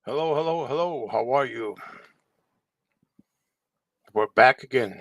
Hello, hello, hello. How are you? We're back again.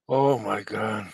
Oh my God.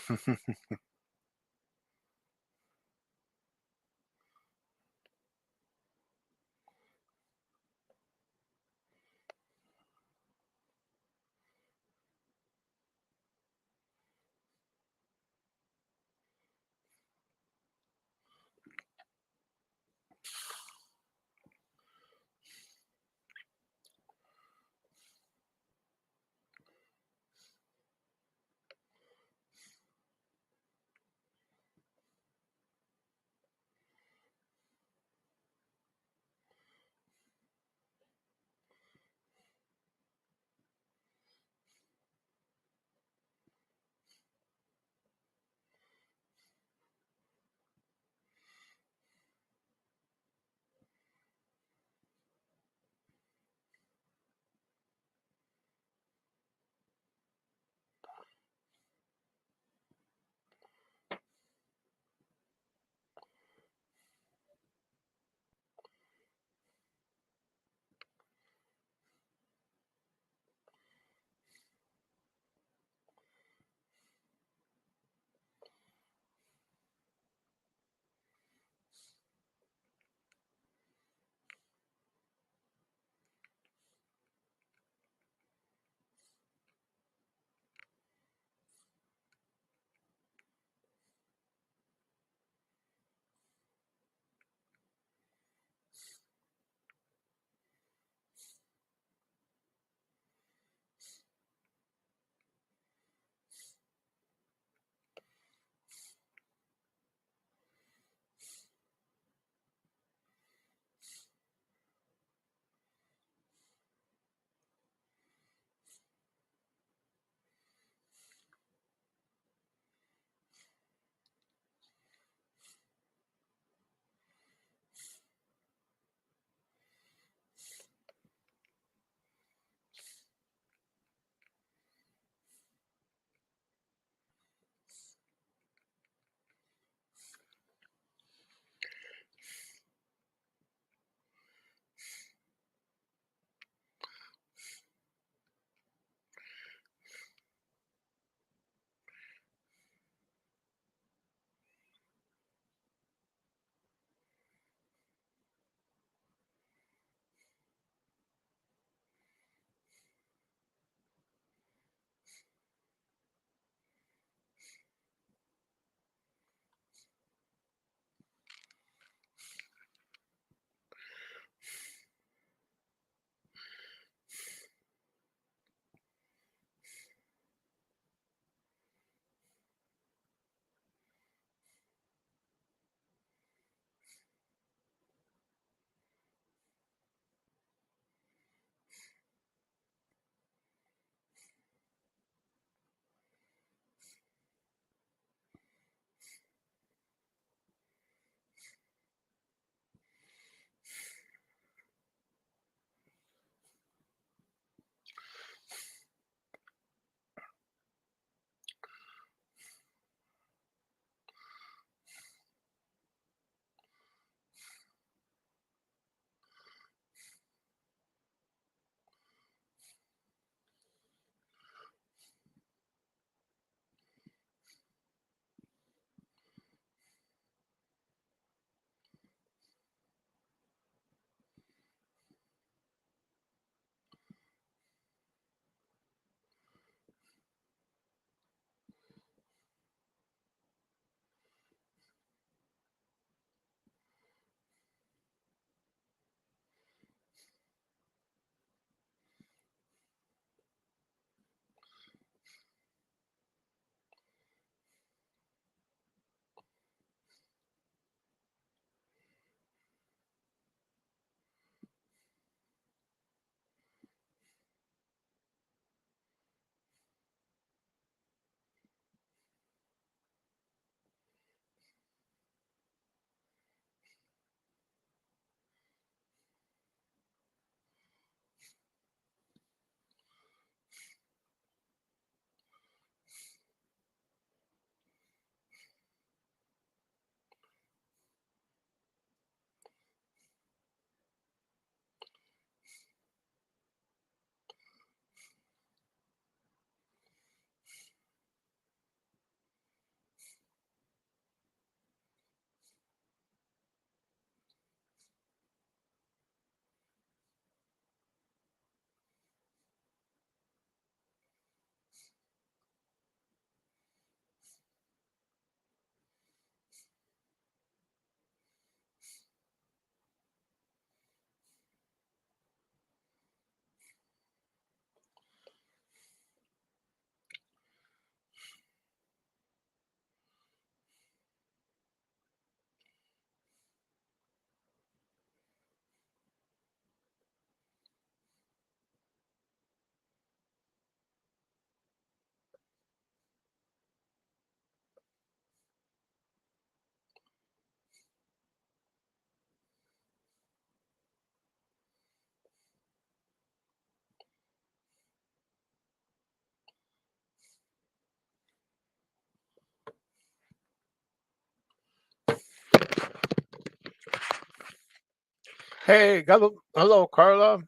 Hey, hello, Carla.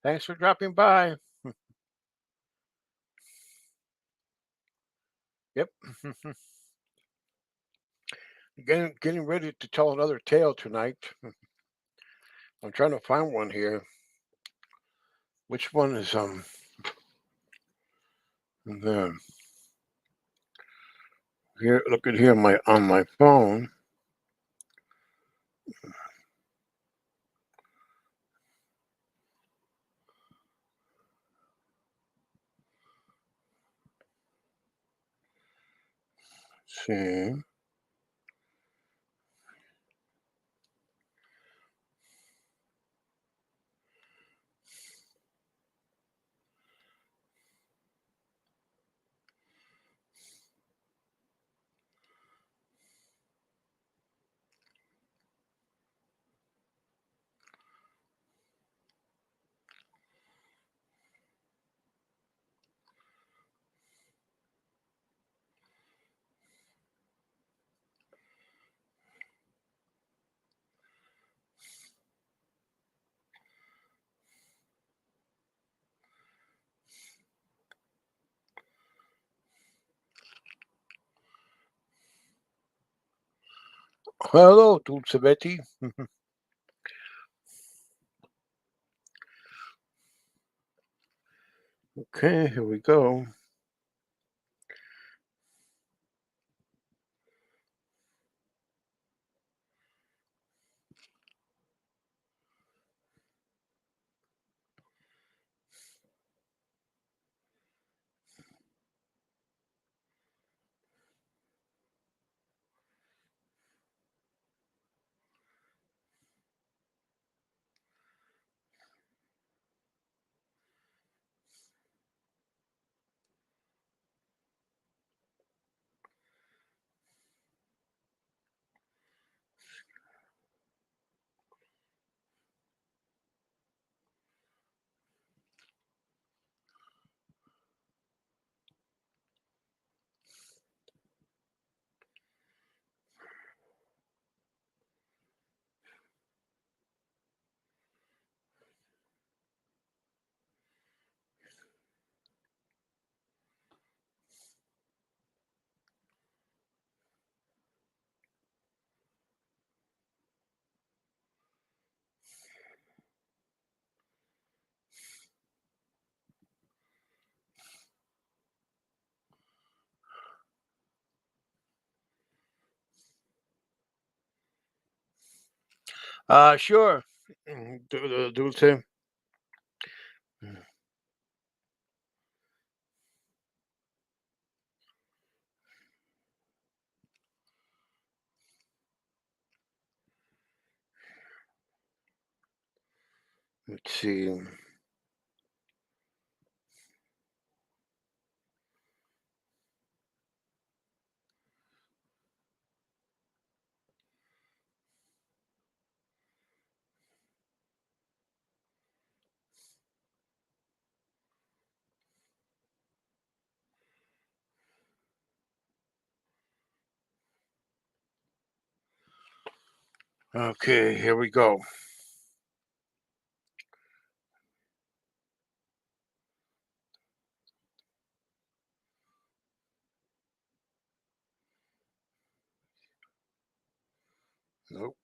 Thanks for dropping by. Yep. Getting ready to tell another tale tonight. I'm trying to find one here. Which one is the here? Look at here on my phone. Let's see. Hello, Dulcevetti. Okay, here we go. Sure. Dulce. Let's see. Okay, here we go. Nope.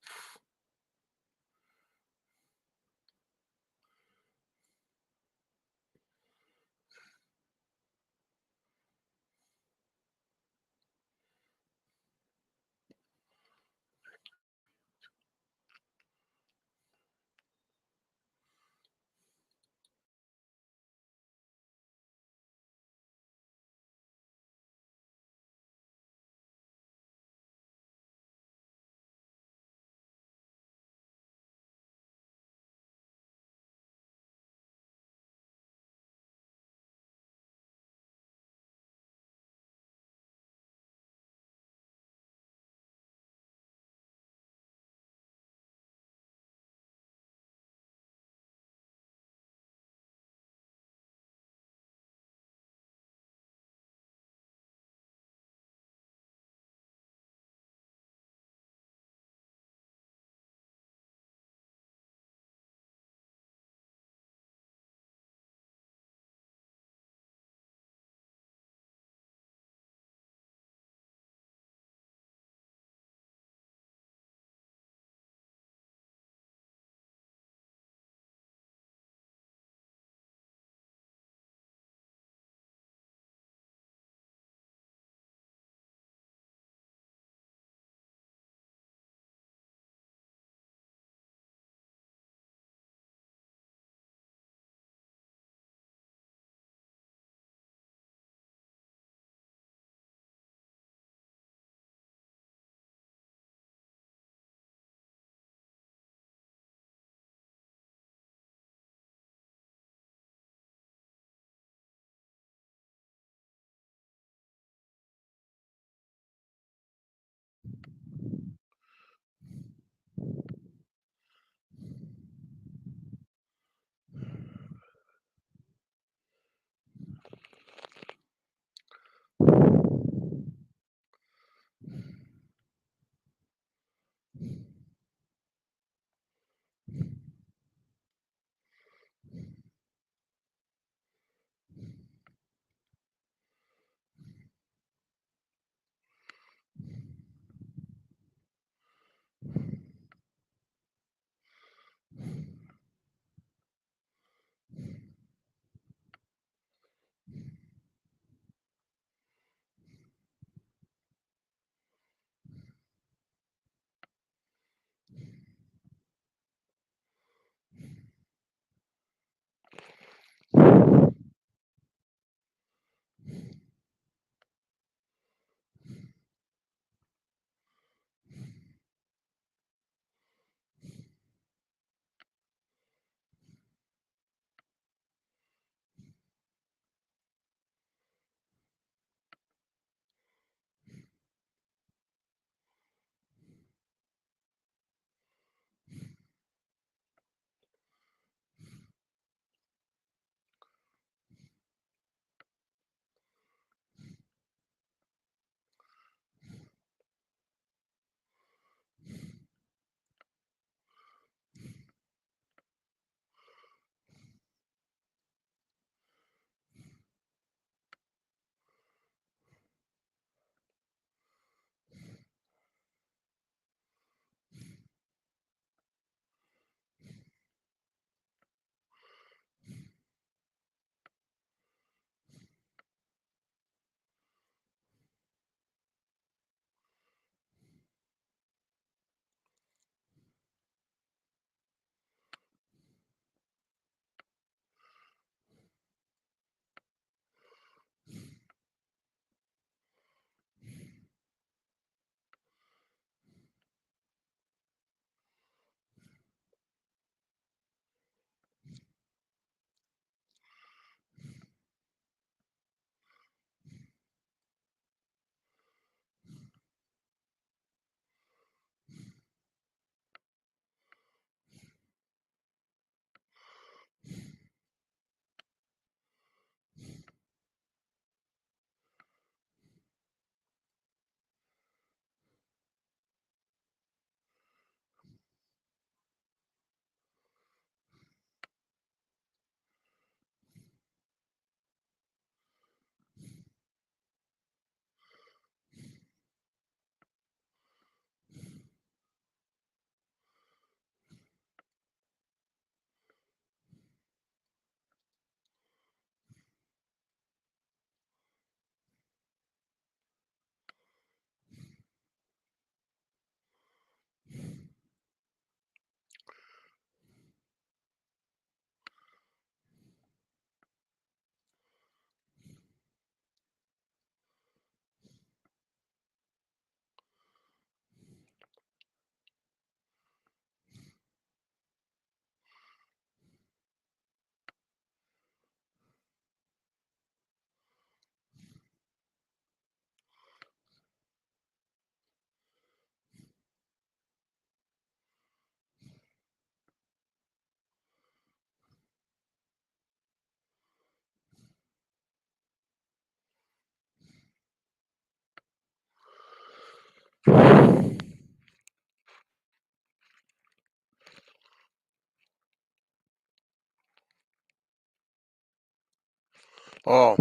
Oh,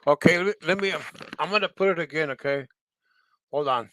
okay. Let me. I'm gonna put it again. Okay, hold on.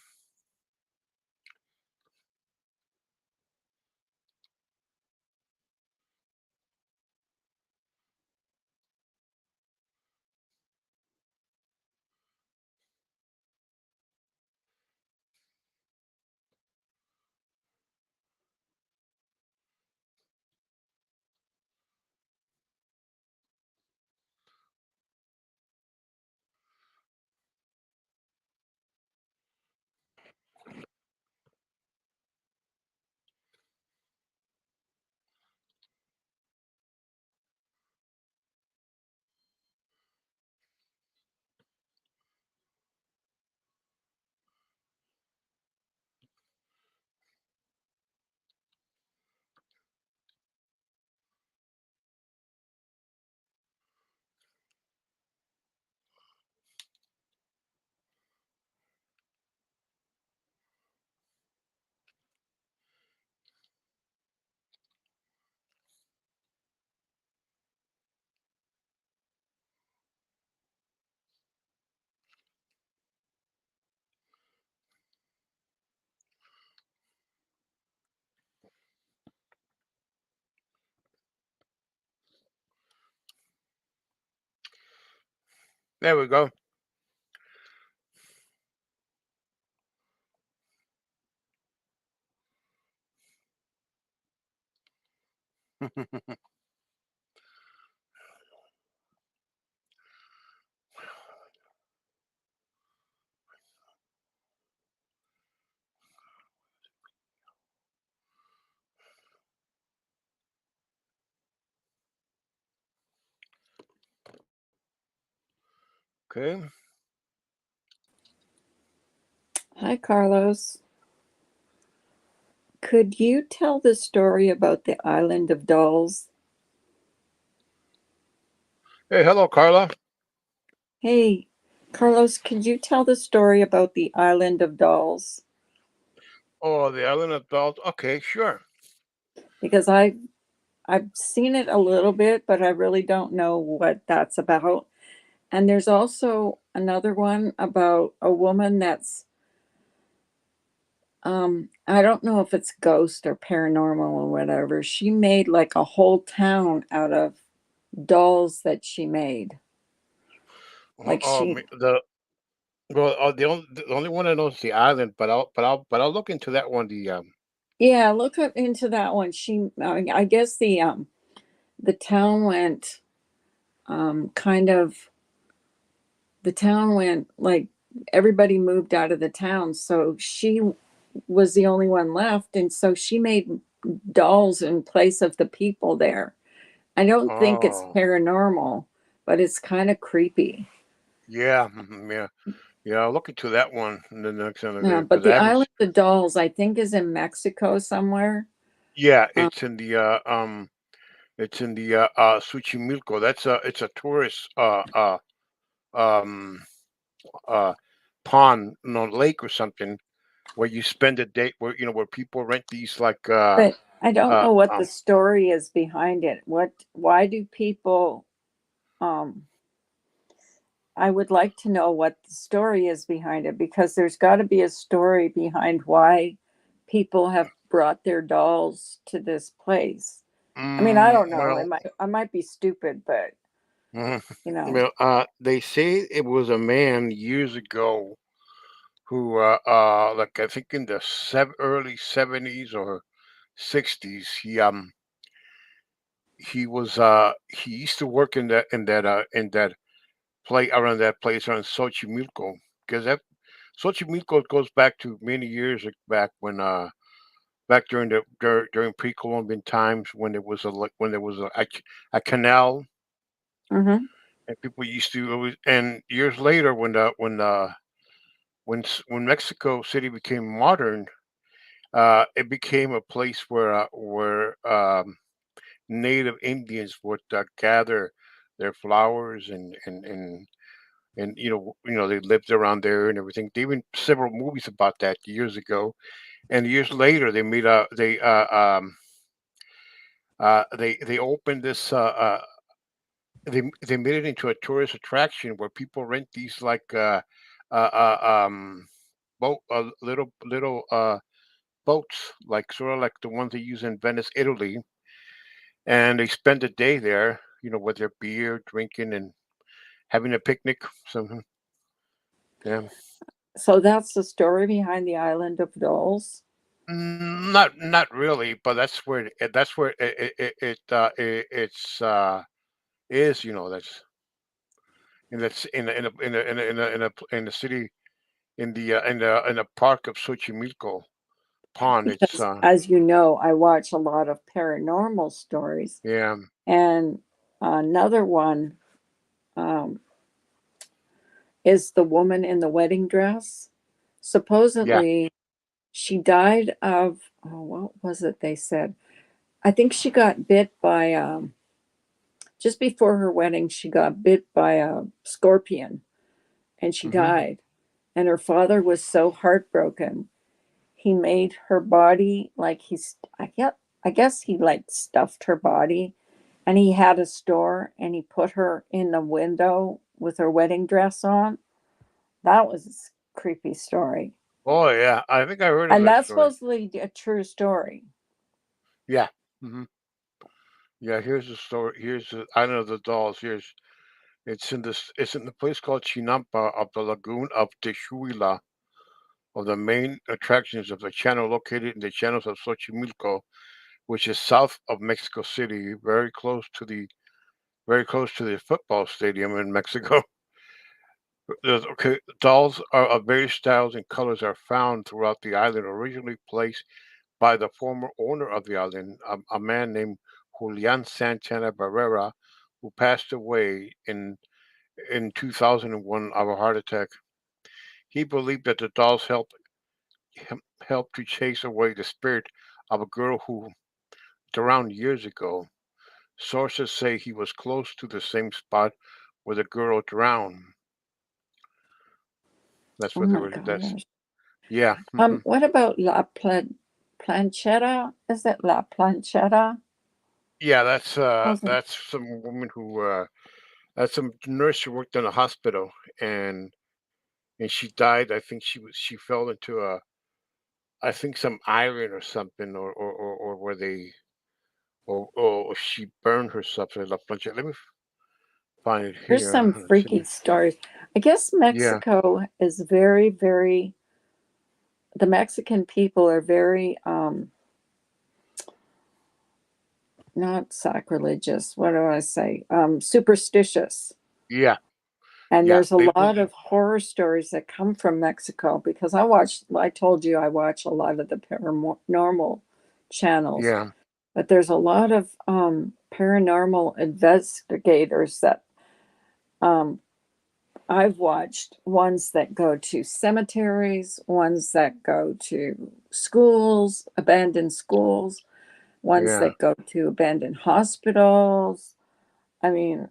There we go. Okay. Hi, Carlos. Could you tell the story about the Island of Dolls? Hey, hello, Carla. Hey, Carlos, could you tell the story about the Island of Dolls? Oh, the Island of Dolls. Okay, sure. Because I've seen it a little bit, but I really don't know what that's about. And there's also another one about a woman that's I don't know if it's ghost or paranormal or whatever. She made like a whole town out of dolls that she made. Like she The well, the only one I know is the island, but I'll look into that one. Yeah, look up into that one. I guess the town went kind of the town went like everybody moved out of the town, so she was the only one left, and so she made dolls in place of the people there. I don't think it's Oh, paranormal, but it's kind of creepy. yeah, yeah, yeah. I'll look into that one in the next Yeah, interview but because I the haven't. Island of Dolls, I think, is in Mexico somewhere. Yeah, Um, it's in the Suchimilco. It's a tourist um uh pond, lake or something where you spend a day where people rent these like but I don't uh know what the um story is behind it. Why do people um I would like to know what the story is behind it because there's got to be a story behind why people have brought their dolls to this place. I mean, I don't know. well, I might be stupid, but mhm. you know. Well, they say it was a man years ago who like I think in the early 70s or 60s. He used to work in that play around that place around Xochimilco, because that Xochimilco goes back to many years back when back during pre-Columbian times when there was a canal, Hmm. and people used to always, and years later when Mexico City became modern, it became a place where native Indians would gather their flowers and they lived around there and everything. They even several movies about that years ago, and years later they made a they opened this they made it into a tourist attraction where people rent these like uh, uh um boat little boats, like sort of like the ones they use in Venice, Italy, and they spend a day there, with their beer, drinking, and having a picnic. So yeah. So that's the story behind the Island of Dolls. Not really, but that's where it's is, that's in the city, in the park of Xochimilco pond. It's Because, as you know, I watch a lot of paranormal stories. yeah. And another one um, is the woman in the wedding dress. Yeah. Supposedly, she died of, oh, what was it they said? I think she got bit by, just before her wedding, she got bit by a scorpion and she Hmm. died. And her father was so heartbroken, he made her body like I guess he like stuffed her body, and he had a store and he put her in the window with her wedding dress on. That was a creepy story. Oh yeah, I think I heard of And that that's story. supposedly a true story. Yeah. Hmm. Yeah. Here's the story. Here's the Island of the Dolls. It's in the place called Chinampa of the lagoon of Texuila, of the main attractions of the channel located in the channels of Xochimilco, which is south of Mexico City, very close to the football stadium in Mexico. Okay, dolls of various styles and colors are found throughout the island, originally placed by the former owner of the island, a man named Julian Santana Barrera, who passed away in 2001 of a heart attack. He believed that the dolls helped to chase away the spirit of a girl who drowned years ago. Sources say he was close to the same spot where the girl drowned. That's Oh what they my were. That's gosh. yeah. Hmm. What about Planchetta? Is it La Planchetta? Yeah, that's How's it? that's some woman who that's some nurse who worked in a hospital, and she died. I think she fell into I think some iron or something, or where they or she burned herself in La Plancha. Let me find it Here's here. some Let's see. freaky stories. I guess Yeah, Mexico is very, very, the Mexican people are very, not sacrilegious. What do I say? Superstitious. yeah, And yeah. there's a They lot believe. of horror stories that come from Mexico because I told you I watch a lot of the paranormal channels, Yeah, but there's a lot of paranormal investigators that um, I've watched, ones that go to cemeteries, ones that go to schools, abandoned schools, ones yeah. that go to abandoned hospitals. I mean,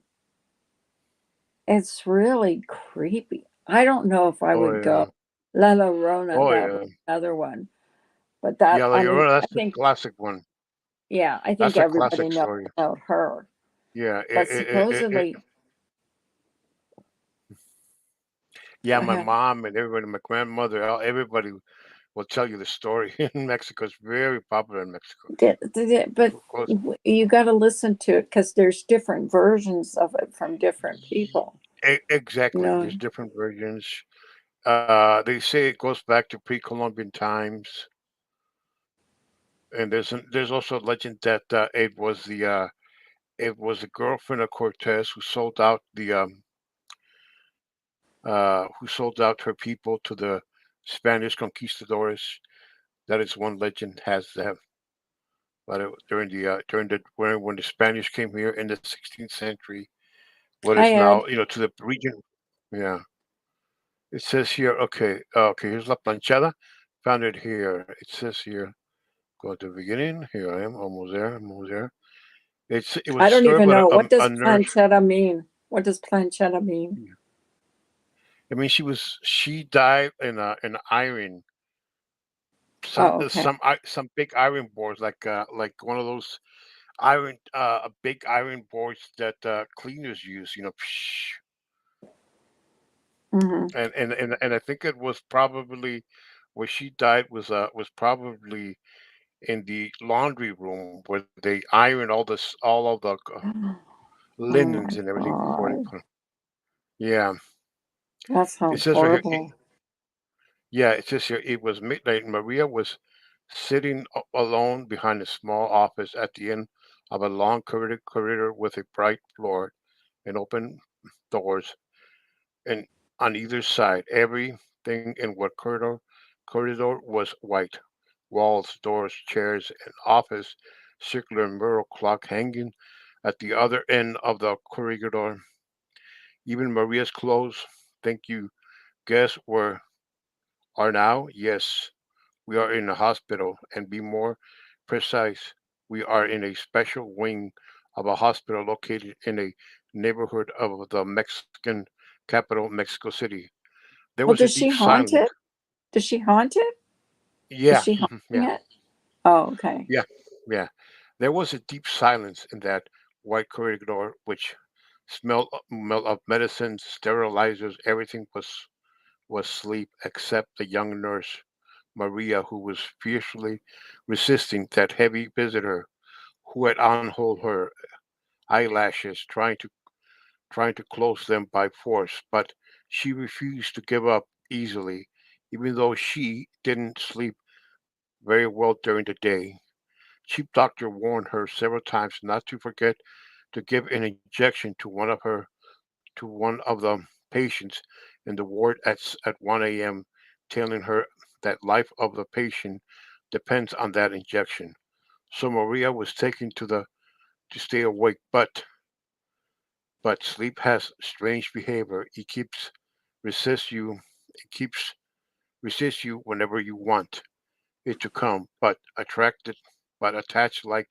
it's really creepy. I don't know if I Oh would go. yeah. La Llorona, Oh that was yeah. another one. But Yeah, La I mean, Llorona. I That's the think, classic one. yeah, I think That's a everybody classic knows story. about her. Yeah. But supposedly, go Yeah. My ahead. mom and everybody, my grandmother, everybody will tell you the story. In Mexico, it's very popular in Mexico. But Of course. you got to listen to it because there's different versions of it from different people. You Exactly. know, There's different versions. They say it goes back to pre-Columbian times, and there's also a legend that it was the girlfriend of Cortez who sold out her people to the Spanish conquistadors. That is one legend has that. But when the Spanish came here in the 16th century, what hi is Ed. now to the region. Yeah, it says here. Okay. Here's La Planchada. Found it here. It says here. Go to the beginning. Here I am. Almost there. Almost there. It was I a don't story even about know, a, what does a nurse. planchetta mean. What does planchetta mean? I mean, she died in iron, some Oh, okay. some big iron boards, like one of those. a big iron boards that cleaners use. Hmm. And I think it was probably where she died was probably in the laundry room where they iron all of the Oh my linens and everything before they God. put. Yeah, That it sounds says right here. horrible. Yeah, it says here it was midnight. Maria was sitting alone behind a small office at the end of a long corridor with a bright floor and open doors, and on either side, everything in what corridor was white. Walls, doors, chairs, an office, circular mural clock hanging at the other end of the corridor. Even Maria's clothes. Think you guess where are now? Yes, we are in a hospital, and be more precise, we are in a special wing of a hospital located in a neighborhood of the Mexican capital, Mexico City. There Well, was a does deep she haunt silence. it? Does she haunt it? Is Yeah, she yeah, haunting it? Oh, okay. yeah, yeah. There was a deep silence in that white corridor, which smelled of medicines, sterilizers. Everything was sleep except the young nurse, Maria, who was fiercely resisting that heavy visitor who had unhold her eyelashes, trying to close them by force, but she refused to give up easily, even though she didn't sleep very well during the day. Chief doctor warned her several times not to forget to give an injection to one of the patients in the ward at 1 a.m., telling her that life of the patient depends on that injection. So Maria was taken to stay awake, but sleep has strange behavior. Resists you. It keeps resists you whenever you want it to come, but attached like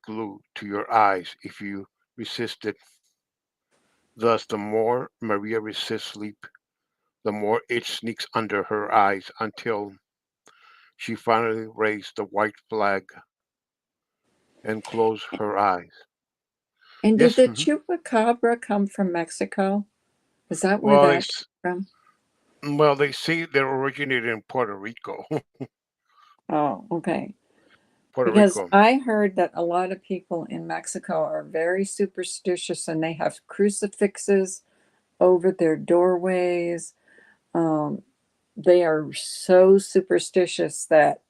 glue to your eyes if you resist it. Thus, the more Maria resists sleep, the more it sneaks under her eyes until she finally raised the white flag and closed her eyes. And did Yes. the chupacabra come from Mexico? Is that where Well, that came from? they say they originated in Puerto Rico. Oh, okay. Puerto Because Rico. I heard that a lot of people in Mexico are very superstitious and they have crucifixes over their doorways. Um, they are so superstitious that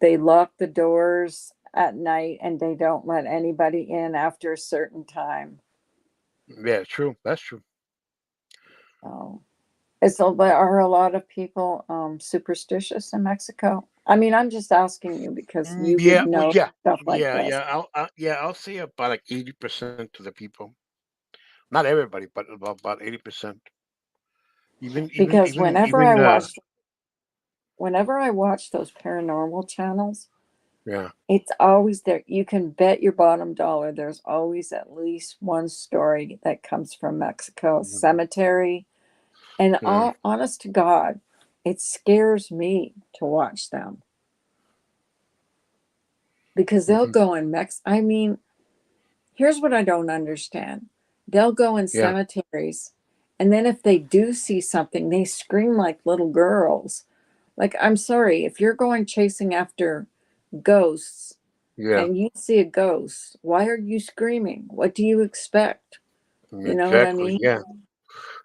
they lock the doors at night and they don't let anybody in after a certain time. Yeah, true. That's true. So, but are a lot of people superstitious in Mexico? I mean, I'm just asking you because you would Yeah. Well, know yeah. stuff like Yeah. this. Yeah. I'll say about like 80% of the people. Not everybody, but about 80%. Even even Because even even whenever I watch those paranormal channels, yeah. it's always there. You can bet your bottom dollar there's always at least one story that comes from Mexico, a Mhm. cemetery. And Yeah. honest to God, it scares me to watch them because they'll Hmm. go in I mean, here's what I don't understand. They'll go in Yeah. cemeteries, and then if they do see something, they scream like little girls. Like, I'm sorry, if you're going chasing after ghosts Yeah. and you see a ghost, why are you screaming? What do you expect? You know what I Exactly. mean? Yeah.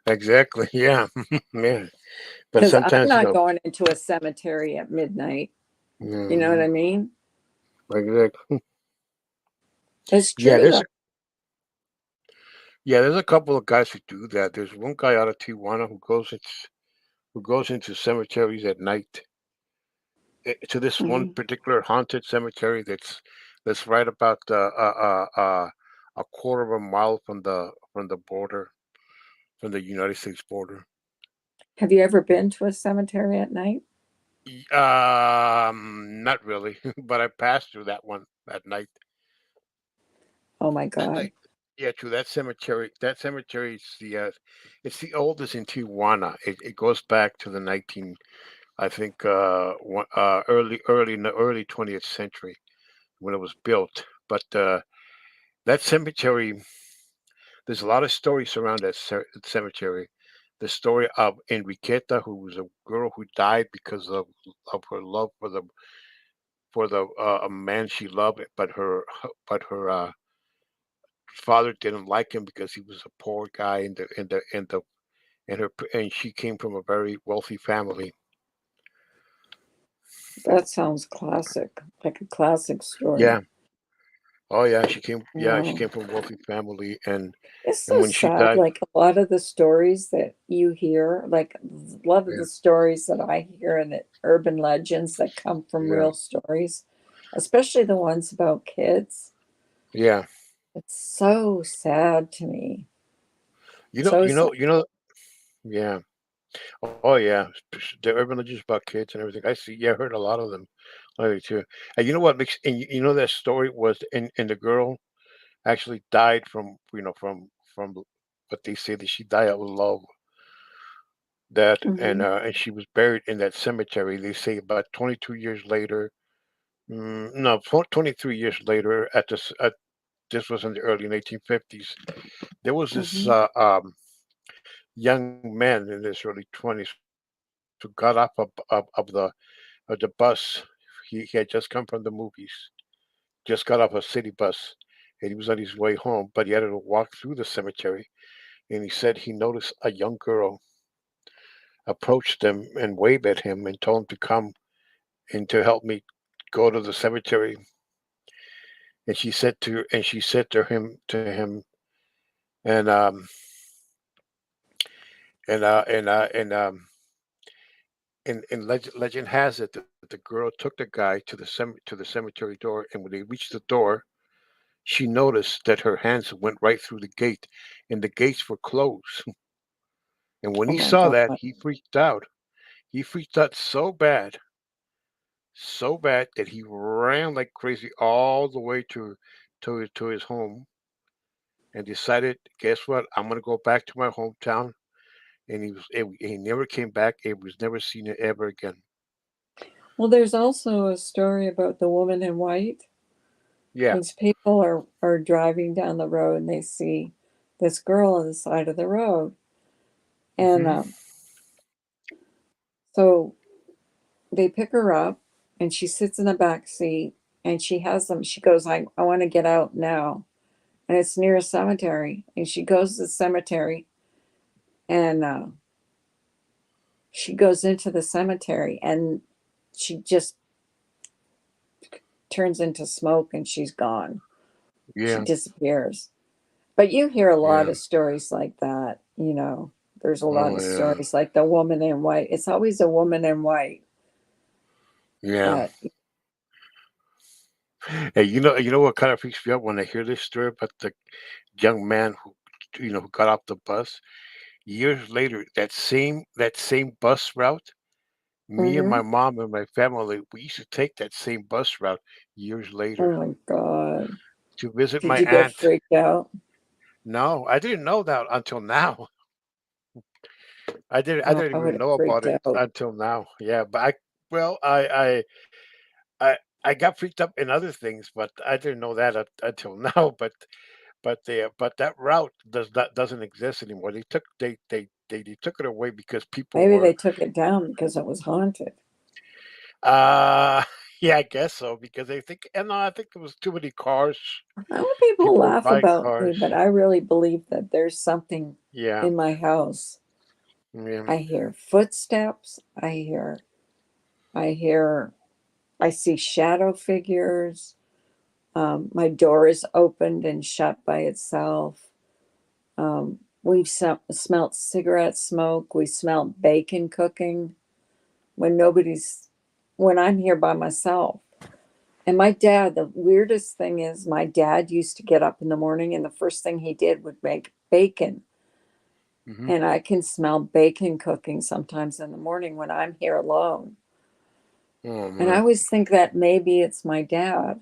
Exactly. Yeah. Yeah. But Because I'm sometimes, not going into a cemetery at midnight. You know what mhm, I mean? exactly. It's Yeah. true though. There's a couple of guys who do that. There's one guy out of Tijuana who goes into cemeteries at night. To this one Mhm. particular haunted cemetery that's right about a quarter of a mile from the border, from the United States border. Have you ever been to a cemetery at night? Not really, but I passed through that one at night. Oh my At God. night. Yeah, true. That cemetery is it's the oldest in Tijuana. It goes back to the 19, I think, early in the early 20th century when it was built. but that cemetery, there's a lot of stories around that cemetery. The story of Enriqueta, who was a girl who died because of her love for the a man she loved, but her father didn't like him because he was a poor guy, and she came from a very wealthy family. That sounds classic, like a classic story. Yeah. Oh yeah, she came. Yeah, she Wow. came from a wealthy family, It's and so when she sad. died, Like a lot of the stories that you hear, like a lot of yeah, the stories that I hear and the urban legends that come from yeah, real stories, especially the ones about kids, yeah. it's so sad to me. You know, So you sad. know, you know. Yeah. Oh yeah. The urban legends about kids and everything. I see. Yeah, I heard a lot of them lately too. And you know what makes? And you know that story was, and the girl actually died from from what they say that she died of love. That Hmm. and she was buried in that cemetery. They say about 22 years later. No, 23 years later, this was in the early 1950s. There was this Hmm. young man in his early 20s who got off of the bus. He had just come from the movies, just got off a city bus, and he was on his way home, but he had to walk through the cemetery. And he said he noticed a young girl approached him and waved at him and told him to come and to help me go to the cemetery. And she said to him, and and uh and uh and um and legend has it that the girl took the guy to the cemetery door, and when they reached the door, she noticed that her hands went right through the gate, and the gates were closed. And when Oh he my saw God. that, he freaked out. He freaked out so bad that he ran like crazy all the way to his home and decided, guess what? I'm gonna go back to my hometown. And he never came back. It was never seen it ever again. Well, there's also a story about the woman in white. Yeah. These people are driving down the road and they see this girl on the side of the road. And Hmm. so they pick her up and she sits in the back seat and she has them. She goes, I want to get out now. And it's near a cemetery. And she goes to the cemetery and she goes into the cemetery and she just turns into smoke and she's gone. She Yeah. disappears. But you hear a lot Yeah. of stories like that, you know. There's a lot Oh of yeah. stories like the woman in white. It's always a woman in white Yeah. that, Hey, you know what kind of freaks me out when I hear this story about the young man who got off the bus years later. That same bus route. Me and my mhm. mom and my family, we used to take that same bus route years Oh later my God. to visit Did my you get aunt. freaked out? No, I didn't know that until now. I Oh, didn't I would even have know about freaked it out. until now. Yeah, but well, I I got freaked up in other things, but I didn't know that until now. But that route doesn't exist anymore. They took it away because people Maybe were they took it down because it was haunted. uh yeah, I guess so because they think and no, I think there was too many cars. I know people People were laugh buying about me, cars. but I really believe that there's something Yeah, in my house. yeah. I hear footsteps. I hear, I see shadow figures. My door is opened and shut by itself. We've smelt cigarette smoke. We smelt bacon cooking when nobody's, when I'm here by myself. And my dad, the weirdest thing is, my dad used to get up in the morning and the first thing he did would make bacon. Hmm. And I can smell bacon cooking sometimes in the morning when I'm here alone. Oh And I man. always think that maybe it's my dad.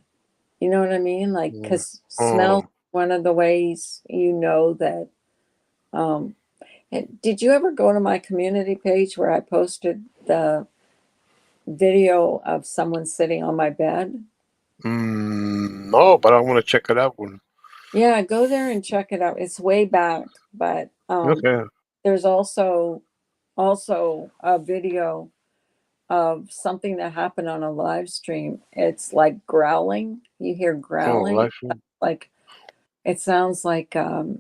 You know what I mean? Like, Yeah. because smell Oh. is one of the ways you know that. Um, did you ever go to my community page where I posted the video of someone sitting on my bed? No, but I want to check it out. Yeah, go there and check it out. It's way back, but Okay. there's also a video of something that happened on a live stream. It's like growling. You hear Oh, growling, live stream. like it sounds like it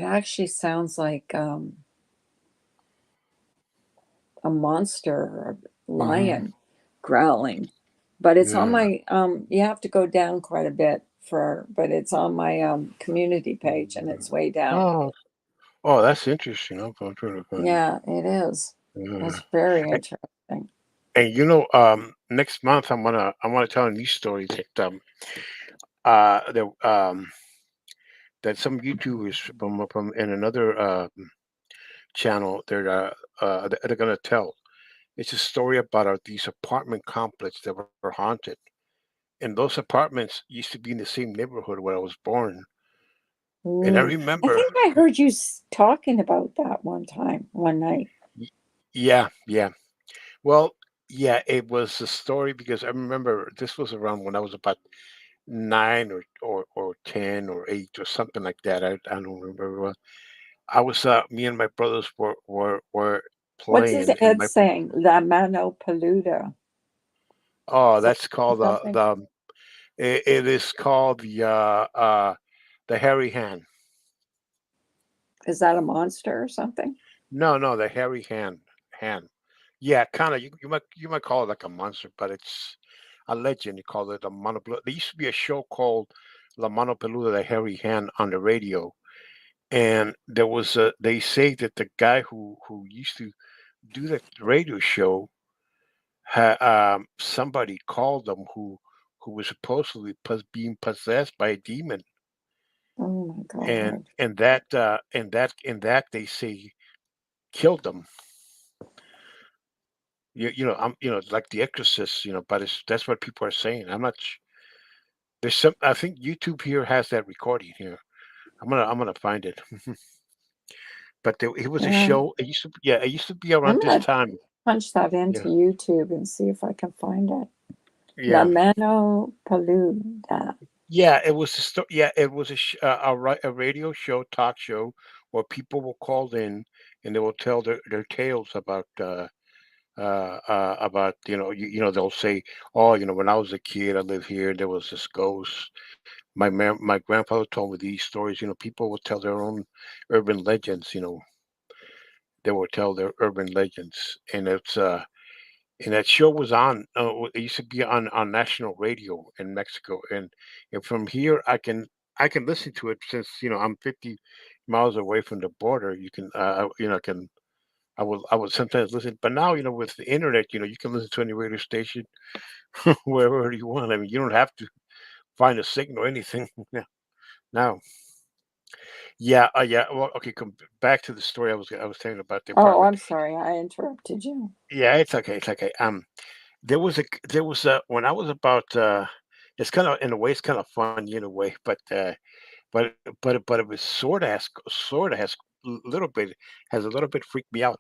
actually sounds like a monster or a Hmm. lion growling. But it's on Yeah. my you have to go down quite a bit for but it's on my community page and it's way down. Oh, oh, that's interesting. I'm trying to find it. Yeah, it is. Yeah. It's very And, interesting. and next month I'm gonna tell a new story that that that some YouTubers from in another channel they're gonna tell. It's a story about these apartment complexes that were haunted, and those apartments used to be in the same neighborhood where I was born. And I Ooh. I remember, think I heard you talking about that one time, one night. y- yeah, yeah. Well, yeah, it was a story because I remember this was around when I was about 9 or 10 or 8 or something like that. I don't remember what. I was me and my brothers were What's his playing, and Ed my saying? La Mano Peluda. oh, Is that that's called something? it is called the hairy hand. Is that a monster or something? No, no, the hairy hand. Yeah, kind of. You might call it like a monster, but it's a legend. You call it a monopeluda. There used to be a show called La Monopeluda, the hairy hand, on the radio, and there was a. They say that the guy who used to do the radio show somebody called them who was supposedly being possessed by a demon, Oh my and God. and that they say killed them. I'm like The Exorcist, but that's what people are saying. I'm not. There's some. I think YouTube here has that recording here. I'm gonna find it. But it was a Yeah. show. Yeah, it used to be around I'm this gonna time. punch that Yeah, into YouTube and see if I can find it. La yeah, Mano Peluda. yeah. It was yeah, it was a radio show, talk show, where people were called in and they will tell their tales about they'll say, oh, when I was a kid, I lived here. There was this ghost. My grandfather told me these stories. People will tell their own urban legends. They will tell their urban legends, and that show was on. It used to be on national radio in Mexico, and from here I can listen to it since I'm 50 miles away from the border. You can can I would sometimes listen, but now with the internet, you can listen to any radio station wherever you want. I mean, you don't have to find a signal or anything. Yeah. Now, yeah, yeah. Well, okay. Come back to the story I was telling about the Oh, apartment. I'm sorry, I interrupted you. Yeah, it's okay. It's okay. There was a when I was about. It's kind of in a way, it's kind of fun in a way, but but it was sort of has little bit has a little bit freaked me out.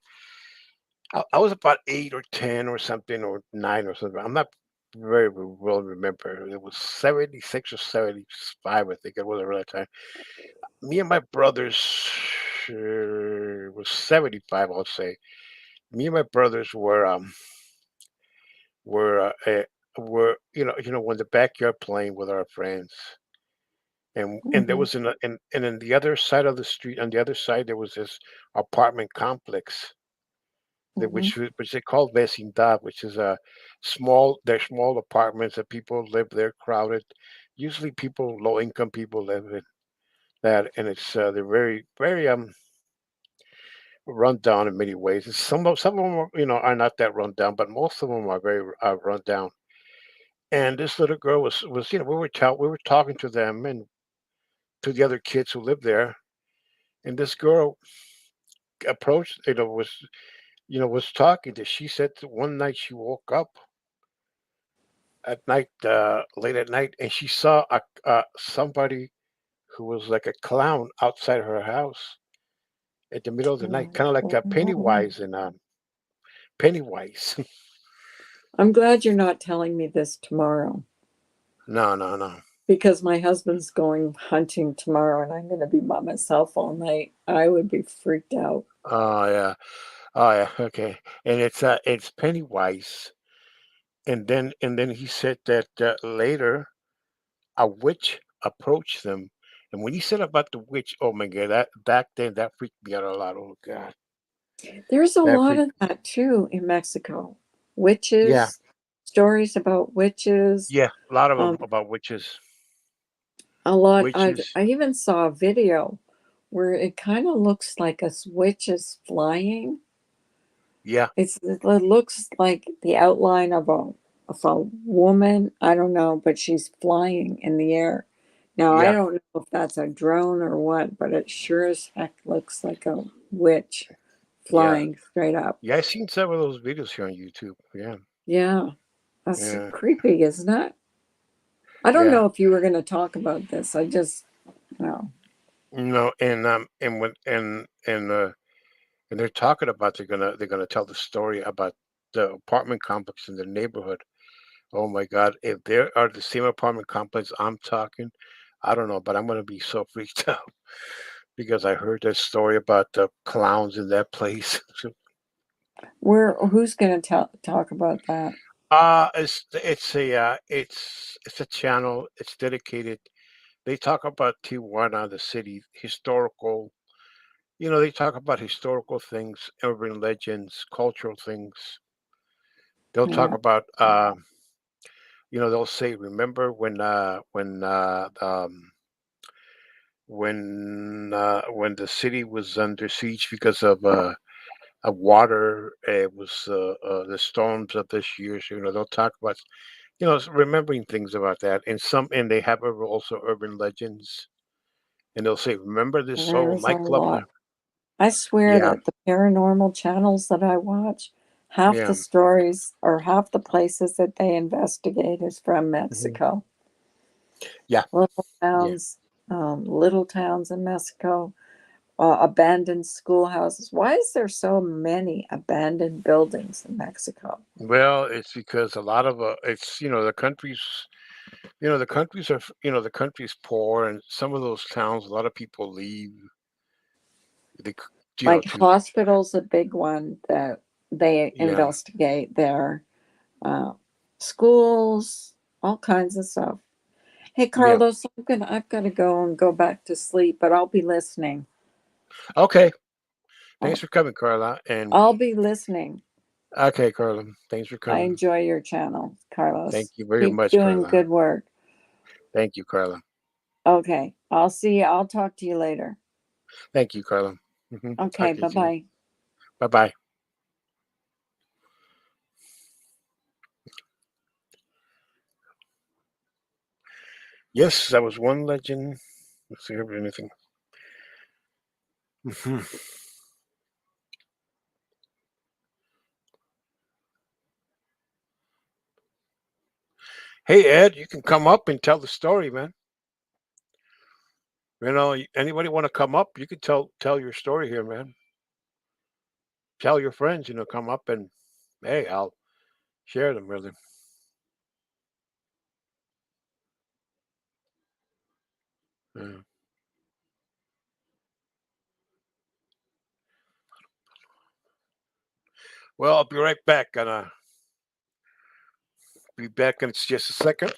I was about 8 or 10 or something or 9 or something. I'm not very well remember. It was 76 or 75, I think it was around that time. Me and my brothers was 75, I'll say. Me and my brothers were were in the backyard playing with our friends. And there Hmm. was and in the other side of the street, on the other side there was this apartment complex Hmm. which they call vecindad, which is they're small apartments that people live there, crowded. Usually, low income people live in that, and they're very very run down in many ways. And some of them are not that run down, but most of them are very run down. And this little girl was we were talking to them and to the other kids who lived there, and this girl approached was talking to. She said that one night she woke up at night, late at night, and she saw somebody who was like a clown outside her house at the middle of the night, kind of like Oh. Pennywise and Pennywise. I'm glad you're not telling me this tomorrow. No, no, no. because my husband's going hunting tomorrow and I'm going to be by myself all night. I would be freaked out. Oh yeah. Oh yeah. Okay. And it's Pennywise. And then he said that later a witch approached them. And when he said about the witch, oh my god, that back then that freaked me out a lot. Oh god, There's a that lot freaked. of that too in Mexico. Yeah, Witches, stories about witches. yeah, a lot of them Um, about witches. a lot. Witches. I even saw a video where it kind of looks like a witch is flying. Yeah, It looks like the outline of a woman. I don't know, but she's flying in the air. Now I yeah, don't know if that's a drone or what, but it sure as heck looks like a witch yeah, flying straight up. yeah. I've seen some of those videos here on YouTube. Yeah, Yeah, that's yeah, creepy, isn't it? I don't yeah. know if you were going to talk about this. I just, no. No, and when and they're talking about they're gonna tell the story about the apartment complex in the neighborhood. Oh my God, if there are the same apartment complex I'm talking, I don't know, but I'm gonna be so freaked out because I heard that story about the clowns in that place. Who's going to talk about that? It's a channel. It's dedicated. They talk about Tijuana, the city, historical. They talk about historical things, urban legends, cultural things. They'll talk Yeah. about, they'll say, remember when the city was under siege because of water. It was the storms of this year. So, they'll talk about remembering things about that, and they have also urban legends, and they'll say, remember this old There's a nightclub? lot. I swear Yeah, that the paranormal channels that I watch, half the yeah, stories or half the places that they investigate is from hmm, Mexico. yeah, Little yeah. towns, little towns in Mexico, abandoned schoolhouses. Why is there so many abandoned buildings in Mexico? Well, it's because a lot of it's the countries are the country's poor, and some of those towns, a lot of people leave. They, Like to hospitals, a big one that they yeah, investigate there. Uh, schools, all kinds of stuff. Hey, yeah. Carlos, I've got to go and go back to sleep, but I'll be listening. Okay, thanks I'll, for coming, Carla. And I'll be listening. okay, Carla, thanks for I coming. enjoy your channel, Thank Carlos. you very Keep much, doing Carla. good work. Thank you, Carla. Okay, I'll see you. I'll talk to you later. Thank you, Carla. Okay, Talk to you bye soon. bye. Bye bye. Yes, that was one legend. Let's see if there's anything. Mhm. Hey, Ed, you can come up and tell the story, man. Anybody want to come up? You can tell your story here, man. Tell your friends, come up and hey, I'll share them with them. Yeah. Well, I'll be right back. Gonna be back in just a second.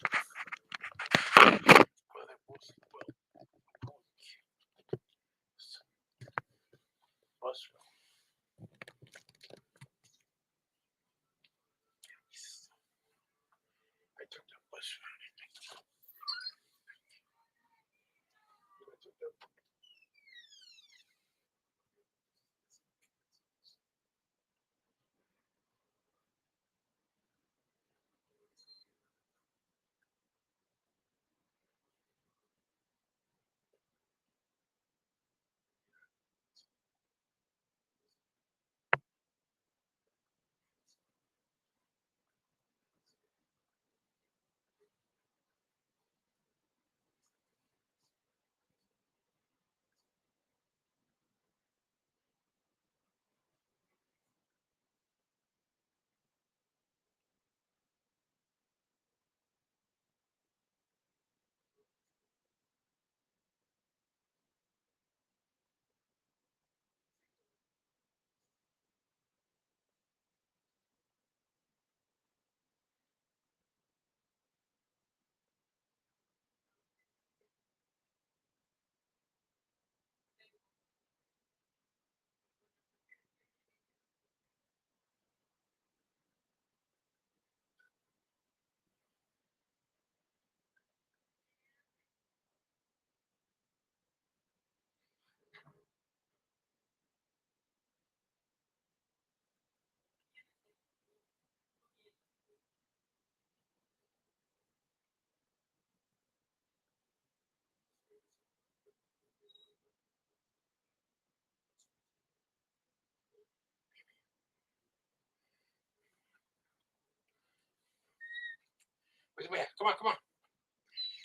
Come on, come on.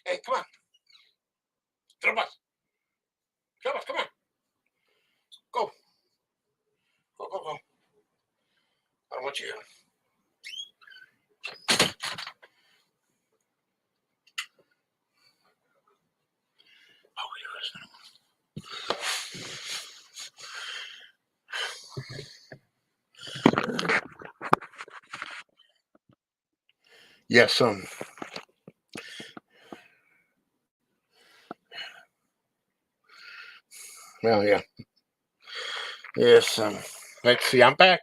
Hey, come on. Trabas. Trabas, come on. Go. Go, go, go. I don't want you here. Yes, well, yeah. Yes, let's see, I'm back.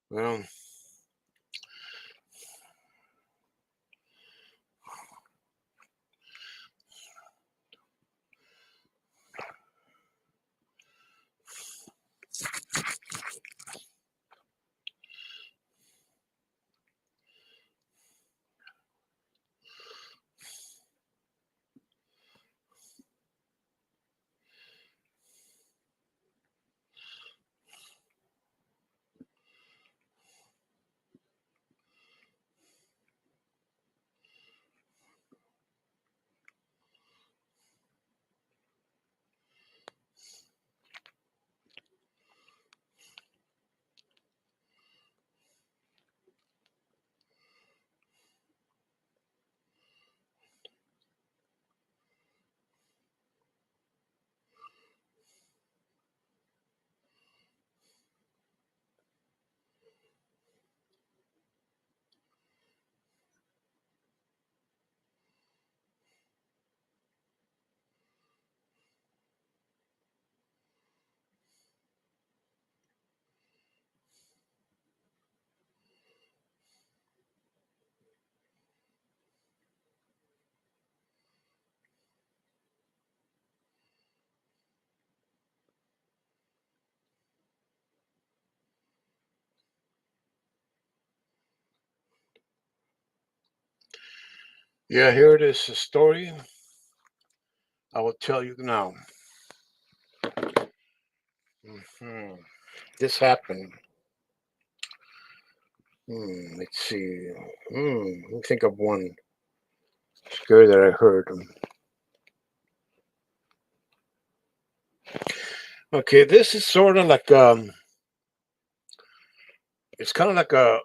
Well, yeah, here it is, a story I will tell you now. hmm This happened. Let's see. Let me think of one story that I heard. Okay, this is sort of like it's kind of like uh,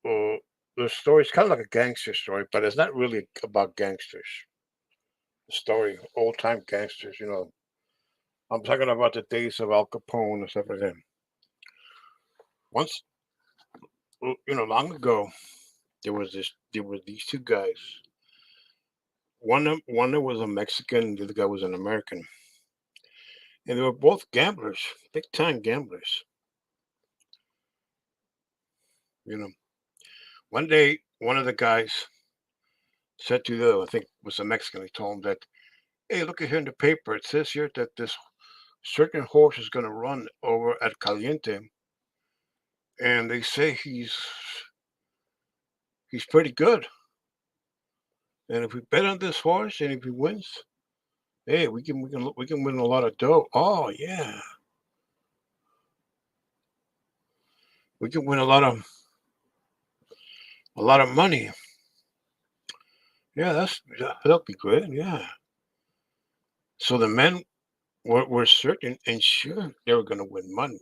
the story is kind of like a gangster story, but it's not really about gangsters. The story, old time gangsters, I'm talking about the days of Al Capone and stuff like that. Once, long ago, there were these two guys. One was a Mexican, the other guy was an American, and they were both gamblers, big time gamblers. You know, one day, one of the guys said to the other, I think it was a Mexican, he told him that, hey, look at here in the paper. It says here that this certain horse is going to run over at Caliente, and they say he's pretty good. And if we bet on this horse, and if he wins, hey, we can win a lot of dough. Oh yeah, we can win a lot of money. Yeah, that'll be good. Yeah. So the men were certain and sure they were going to win money.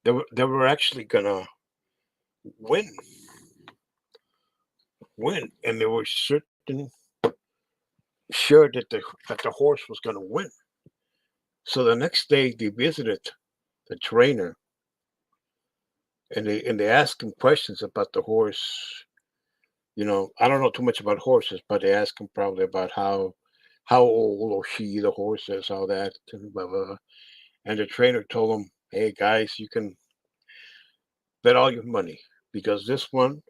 They were actually going to win, and they were certain sure that the horse was going to win. So the next day they visited the trainer and they asked him questions about the horse. I don't know too much about horses, but they asked him probably about how old or she the horse is, how that, and blah, blah, blah. And the trainer told him, "Hey guys, you can bet all your money because this one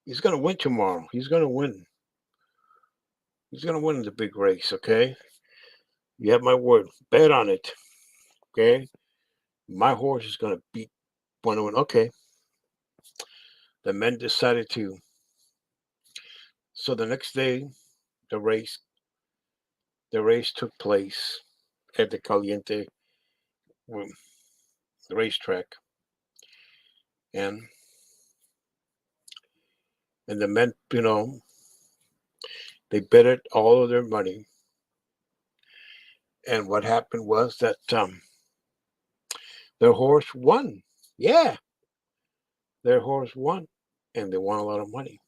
he's gonna win tomorrow. He's gonna win. He's gonna win the big race. Okay, you have my word. Bet on it. Okay, my horse is gonna beat one of them. Okay." The men decided to. So the next day, the race the race took place at the Caliente um, racetrack, and And the men, they betted all of their money. And what happened was that their horse won. Yeah, their horse won, and they won a lot of money.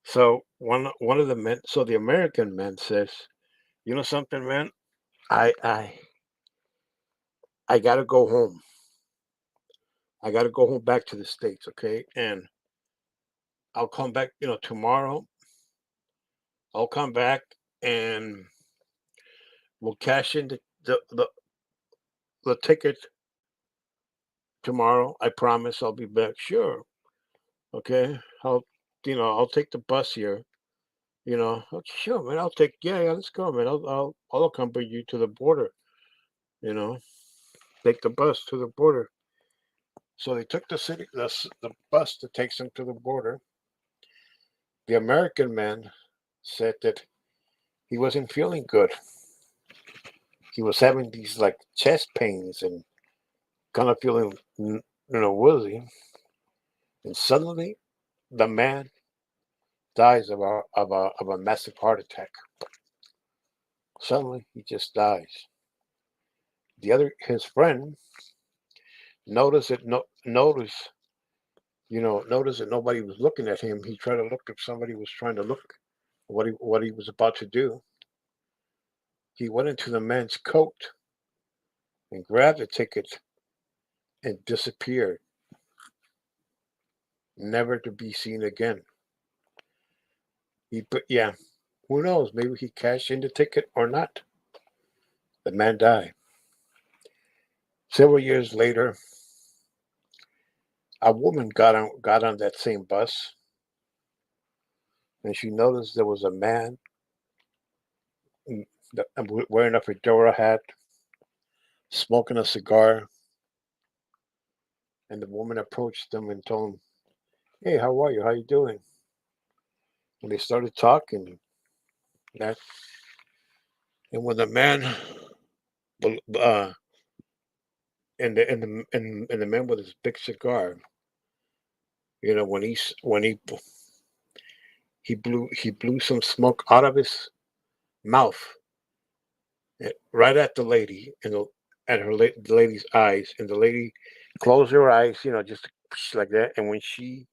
So one of the men, so the American man says, "You know something, man? I I I gotta go home. I gotta go home back to the States, okay? And I'll come back, tomorrow. I'll come back and we'll cash in the ticket tomorrow. I promise I'll be back. Sure, okay. I'll take the bus here. Okay, sure, man. Yeah, let's go, man. I'll accompany you to the border. You know, take the bus to the border." So they took the bus that takes them to the border. The American man said that he wasn't feeling good. He was having these like chest pains and kind of feeling, woozy. And suddenly, the man dies of a massive heart attack. Suddenly, he just dies. His friend noticed it. No, noticed that nobody was looking at him. He tried to look if somebody was trying to look what he was about to do. He went into the man's coat and grabbed the ticket and disappeared, never to be seen again. Yeah, who knows? Maybe he cashed in the ticket or not. The man died. Several years later, a woman got on that same bus, and she noticed there was a man mm, wearing a fedora hat, smoking a cigar, and the woman approached them and told him, "Hey, how are you? How you doing?" And they started talking. That and when the man, uh, and the man with his big cigar, when he blew some smoke out of his mouth right at the lady and the lady's eyes, and the lady closed her eyes, just like that. And when she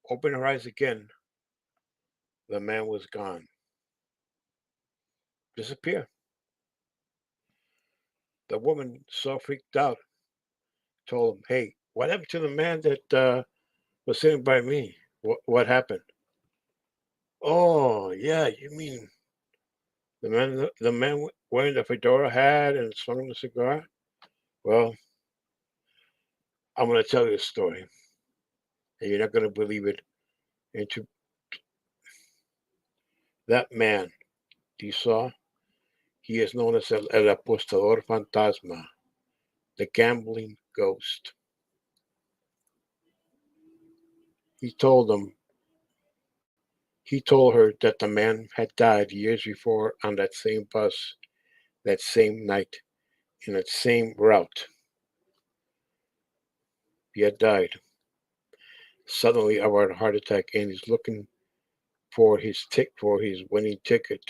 opened her eyes again, the man was gone, disappeared. The woman, so freaked out, told him, "Hey, what happened to the man that was sitting by me? What happened?" "Oh, yeah, you mean the man wearing the fedora hat and smoking a cigar? Well, I'm going to tell you a story, and you're not going to believe it. Into that man you saw, he is known as el apostador fantasma, the gambling ghost." He told them, he told her that the man had died years before on that same bus, that same night, in that same route. He had died suddenly of a heart attack, and he's looking for his winning ticket.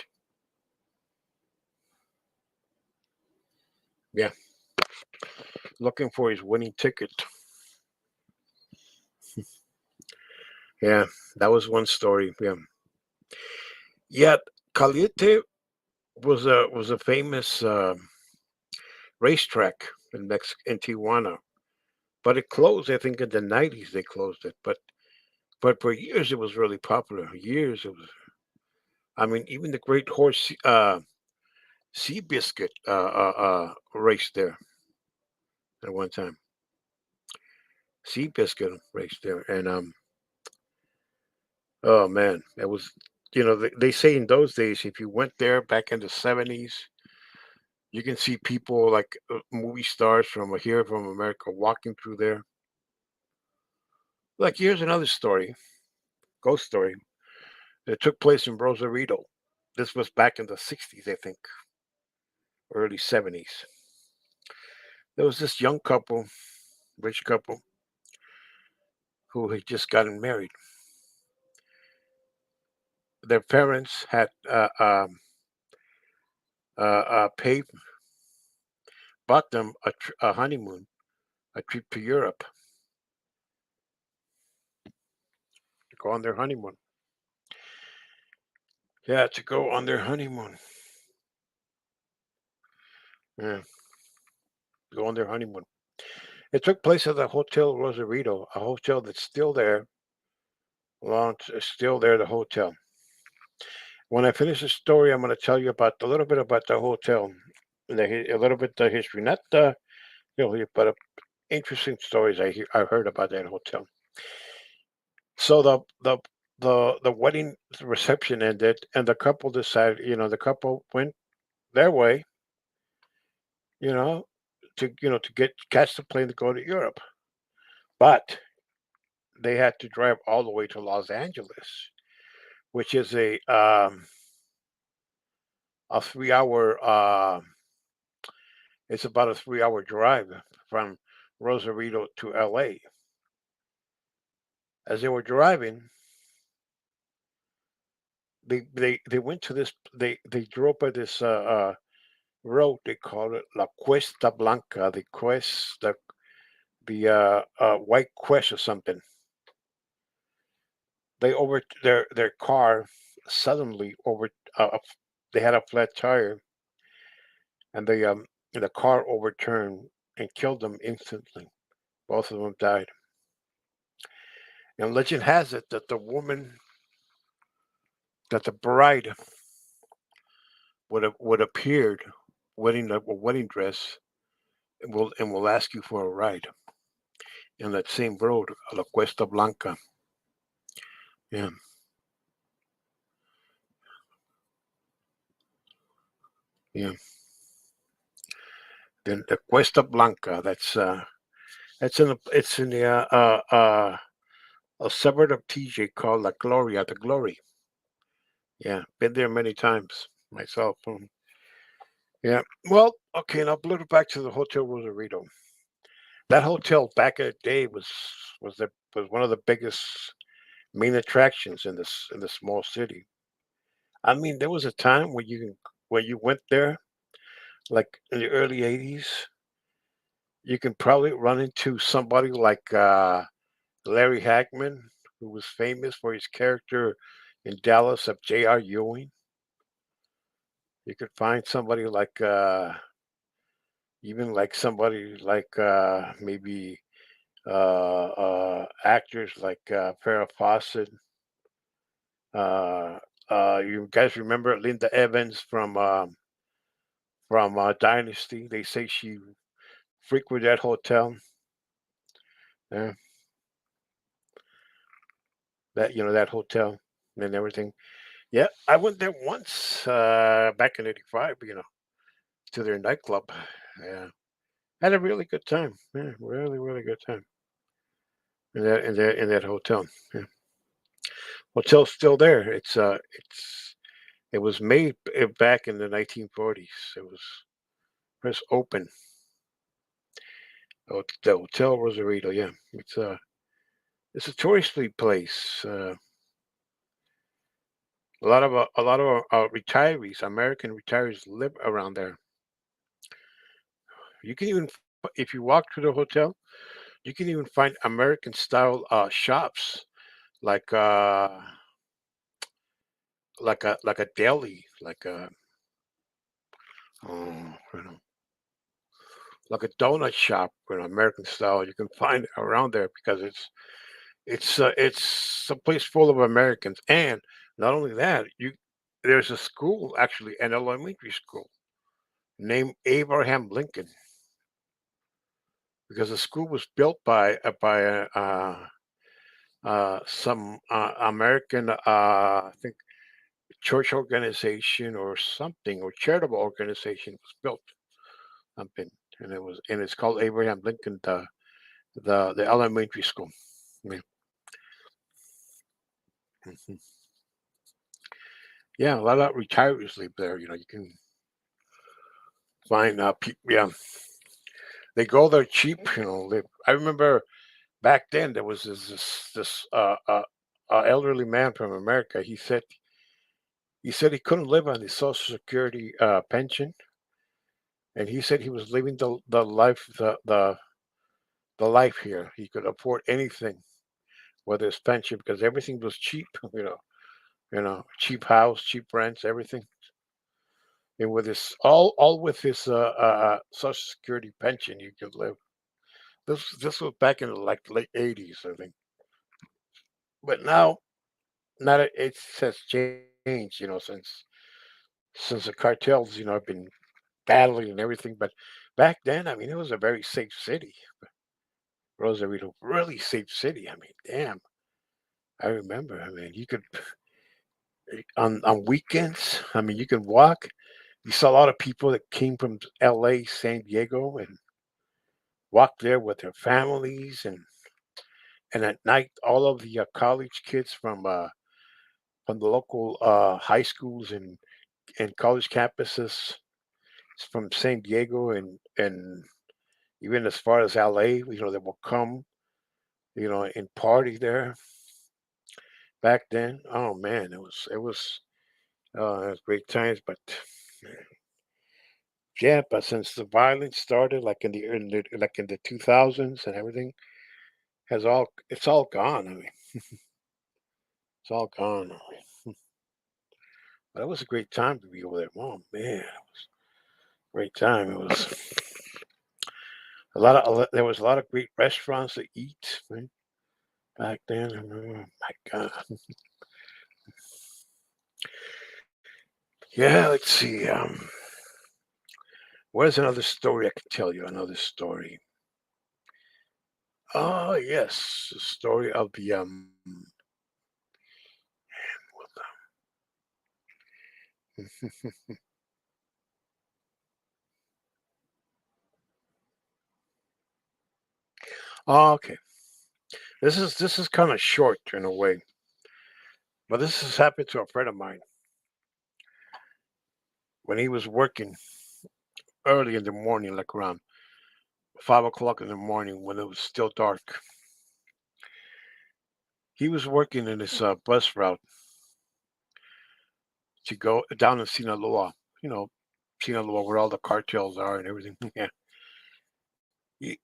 Yeah, looking for his winning ticket. Yeah, that was one story. Yeah. Yet Caliente was a famous racetrack in Tijuana, but it closed. I think in the '90s they closed it, but for years it was really popular. Years it was. I mean, even the Great Horse Seabiscuit raced there at one time. Seabiscuit raced there, and oh man, that was. They say in those days, if you went there back in the '70s, you can see people like movie stars from here from America walking through there. Like here's another story, ghost story. It took place in Rosarito. This was back in the '60s, I think, early '70s. There was this young couple, rich couple. who had just gotten married. Their parents had paid, bought them a honeymoon, a trip to Europe to go on their honeymoon. Yeah, to go on their honeymoon. Yeah, go on their honeymoon. It took place at the Hotel Rosarito, a hotel that's still there. Still there, the hotel. When I finish the story, I'm going to tell you about a little bit about the hotel, a little bit the history, not the but interesting stories I heard about that hotel. So the wedding reception ended, and the couple decided, the couple went their way, you know, to get catch the plane to go to Europe, but they had to drive all the way to Los Angeles, which is a 3 hour it's about a 3 hour drive from Rosarito to LA. As they were driving, they went to this they drove by this road. They call it La Cuesta Blanca, the quest the white quest or something. Their car suddenly they had a flat tire, and the car overturned and killed them instantly. Both of them died. And legend has it that that the bride would appeared wearing a wedding dress and will ask you for a ride in that same road, La Cuesta Blanca. Yeah, yeah. Then the Cuesta Blanca. It's in the a suburb of TJ called La Gloria, the Glory. Yeah, been there many times myself. Yeah. Well, okay, now blow it back to the Hotel Rosarito. That hotel back in the day was one of the biggest main attractions in the small city. I mean, there was a time when you went there, like in the early '80s, you can probably run into somebody like Larry Hagman, who was famous for his character in Dallas of J.R. Ewing. You could find somebody like even like somebody like maybe actors like Farrah Fawcett. Uh, you guys remember Linda Evans from Dynasty? They say she frequented that hotel. Yeah, that hotel and everything. Yeah, I went there once back in '85. To their nightclub. Yeah, had a really good time. Yeah, really really good time in that hotel. Yeah. Hotel's still there. It was made back in the 1940s. It was first open. The Hotel Rosarito. Yeah, it's a touristy place. A lot of retirees, American retirees, live around there. You can even, if you walk through the hotel, you can even find American style shops like like a deli, you know, like a donut shop, American style. You can find around there because it's a place full of Americans, and not only that, you there's a school, actually, an elementary school named Abraham Lincoln, because the school was built by some American, I think, church organization or something, or charitable organization was built something, and it's called Abraham Lincoln, the elementary school. Yeah, mhm. Yeah, a lot of retirees live there. You can find people. Yeah, they go there cheap. I remember back then there was this elderly man from America. He said he couldn't live on his Social Security pension, and he said he was living the life here. He could afford anything with his pension because everything was cheap. Cheap house, cheap rents, everything, and with his all with his Social Security pension, you could live. This was back in the like late '80s, I think. But now, not it has changed, since the cartels, have been battling and everything. But back then, I mean, it was a very safe city. Rosarito, really safe city. I mean, damn, I remember. I mean, you could on weekends. I mean, you could walk. You saw a lot of people that came from L.A., San Diego, and walked there with their families, and at night, all of the college kids from the local high schools and college campuses from San Diego and even as far as LA, that will come, and party there back then. Oh man, it was great times. But yeah, but since the violence started, like in the 2000s and everything, it's all gone. I mean, it's all gone. I mean, but it was a great time to be over there. Oh man, it was a great time. It was there was a lot of great restaurants to eat, right, back then. I remember, my God. Yeah, let's see. Where's another story I could tell you? Another story. Oh yes, the story of the Oh, okay. This is kind of short in a way, but this has happened to a friend of mine when he was working early in the morning, like around 5 o'clock in the morning when it was still dark. He was working in this bus route to go down in Sinaloa. You know, Sinaloa, where all the cartels are and everything. Yeah.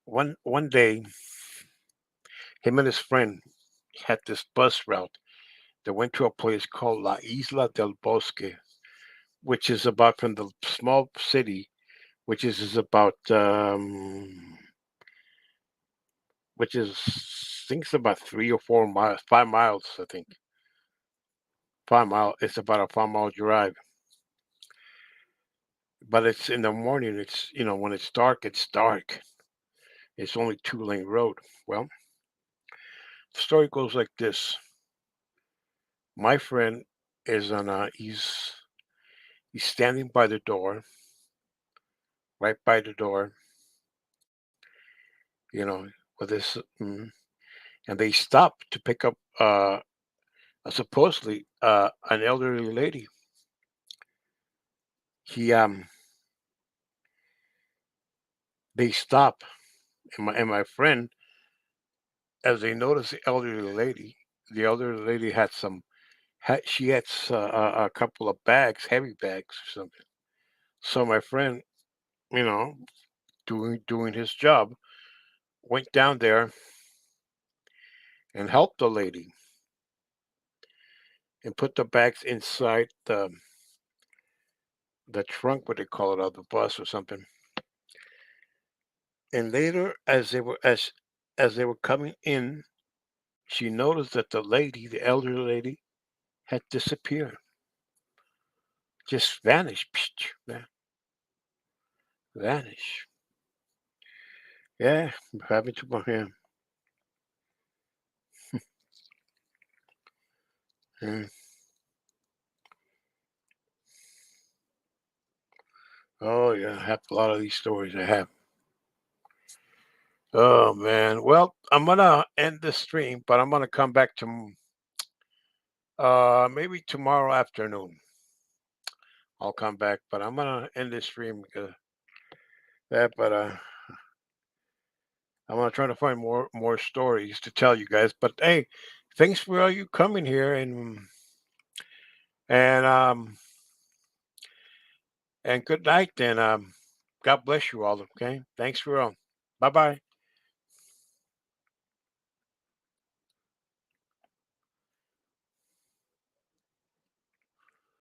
One day, him and his friend had this bus route that went to a place called La Isla del Bosque, which is about from the small city, which is about which is I think it's about 3 or 4 miles, 5 miles, I think. 5 mile. It's about a 5 mile drive, but it's in the morning. It's when it's dark, it's dark. It's only 2 lane road. Well, the story goes like this. My friend is on he's standing by the door, right by the door, you know, with this, and they stop to pick up supposedly an elderly lady. He They stop, and my friend, as they notice the elderly lady she had a couple of bags, heavy bags or something. So my friend, you know, doing his job, went down there and helped the lady and put the bags inside the trunk, what they call it, of the bus or something. And later, as they were coming in, she noticed that the elderly lady, had disappeared, just vanished, vanished. Yeah, happened to my him. Yeah. Oh yeah, I have a lot of these stories. I have. Oh man. Well, I'm gonna end the stream, but I'm gonna come back to maybe tomorrow afternoon. I'll come back, but I'm gonna end this stream because that. But I'm gonna try to find more stories to tell you guys. But hey, thanks for all you coming here and and good night and God bless you all. Okay, thanks for bye bye.